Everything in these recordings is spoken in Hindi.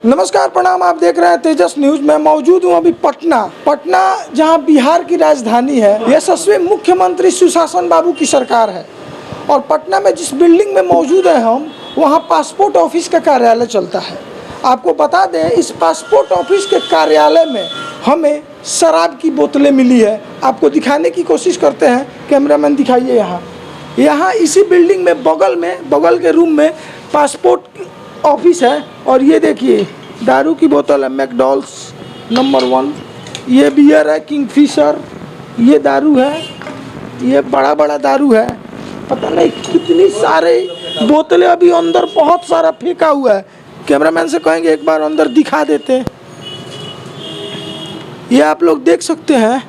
नमस्कार प्रणाम। आप देख रहे हैं तेजस न्यूज। में मौजूद हूं अभी पटना जहां बिहार की राजधानी है। यशस्वी मुख्यमंत्री सुशासन बाबू की सरकार है और पटना में जिस बिल्डिंग में मौजूद है हम वहां पासपोर्ट ऑफिस का कार्यालय चलता है। आपको बता दें, इस पासपोर्ट ऑफिस के कार्यालय में हमें शराब की बोतलें मिली है। आपको दिखाने की कोशिश करते हैं। कैमरामैन दिखाइए। यहाँ इसी बिल्डिंग में बगल के रूम में पासपोर्ट ऑफिस है। और ये देखिए, दारू की बोतल है मैकडॉल्स नंबर 1। ये बियर है किंगफिशर। ये दारू है, ये बड़ा दारू है। पता नहीं कितनी सारे बोतलें अभी अंदर बहुत सारा फेंका हुआ है। कैमरामैन से कहेंगे एक बार अंदर दिखा देते हैं। ये आप लोग देख सकते हैं।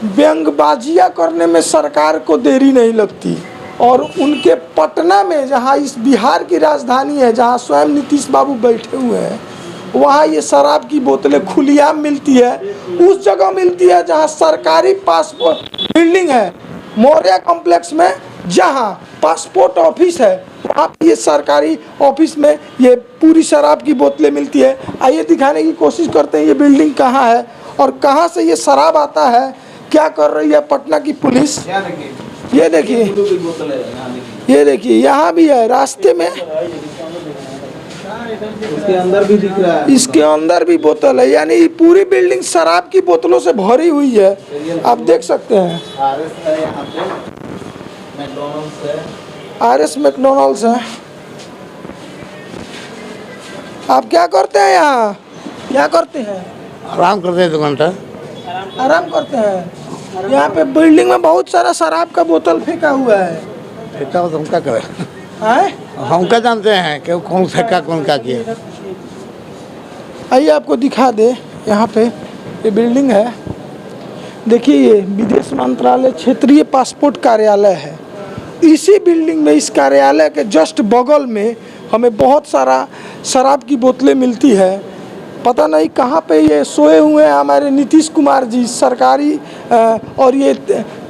व्यंगबाजियाँ करने में सरकार को देरी नहीं लगती। और उनके पटना में, जहां इस बिहार की राजधानी है, जहां स्वयं नीतीश बाबू बैठे हुए हैं, वहां ये शराब की बोतलें खुलेआम मिलती है। उस जगह मिलती है जहां सरकारी पासपोर्ट बिल्डिंग है, मौर्य कॉम्प्लेक्स में, जहां पासपोर्ट ऑफिस है। वहाँ ये सरकारी ऑफिस में ये पूरी शराब की बोतलें मिलती है। आइए दिखाने की कोशिश करते हैं ये बिल्डिंग कहाँ है और कहाँ से ये शराब आता है। क्या कर रही है पटना की पुलिस। ये देखिए, यहाँ भी है रास्ते में। इसके अंदर भी दिख रहा है। इसके अंदर भी बोतल है, यानी पूरी बिल्डिंग शराब की बोतलों से भरी हुई है। आप देख सकते हैं। RS मैकडॉनल्ड्स है। आप क्या करते हैं यहाँ? क्या करते हैं? आराम करते हैं 2 घंटा। आराम करते हैं। यहाँ पे बिल्डिंग में बहुत सारा शराब का बोतल फेंका हुआ है। फेंका हो तो हम क्या करें? हम क्या जानते हैं कि कौन फेंका कौन क्या किया। आइए आपको दिखा दे। यहाँ पे ये बिल्डिंग है, देखिए। ये विदेश मंत्रालय क्षेत्रीय पासपोर्ट कार्यालय है। इसी बिल्डिंग में, इस कार्यालय के जस्ट बगल में हमें बहुत सारा शराब की बोतलें मिलती है। पता नहीं कहाँ पे ये सोए हुए हैं हमारे नीतीश कुमार जी सरकारी और ये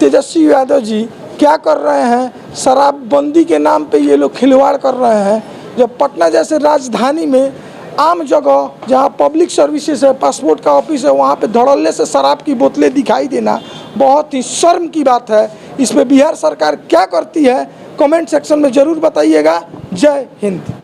तेजस्वी यादव जी क्या कर रहे हैं। शराबबंदी के नाम पे ये लोग खिलवाड़ कर रहे हैं। जब पटना जैसे राजधानी में आम जगह जहाँ पब्लिक सर्विसेज है, पासपोर्ट का ऑफिस है, वहाँ पे धड़ल्ले से शराब की बोतलें दिखाई देना बहुत ही शर्म की बात है। इसमें बिहार सरकार क्या करती है, कमेंट सेक्शन में ज़रूर बताइएगा। जय हिंद।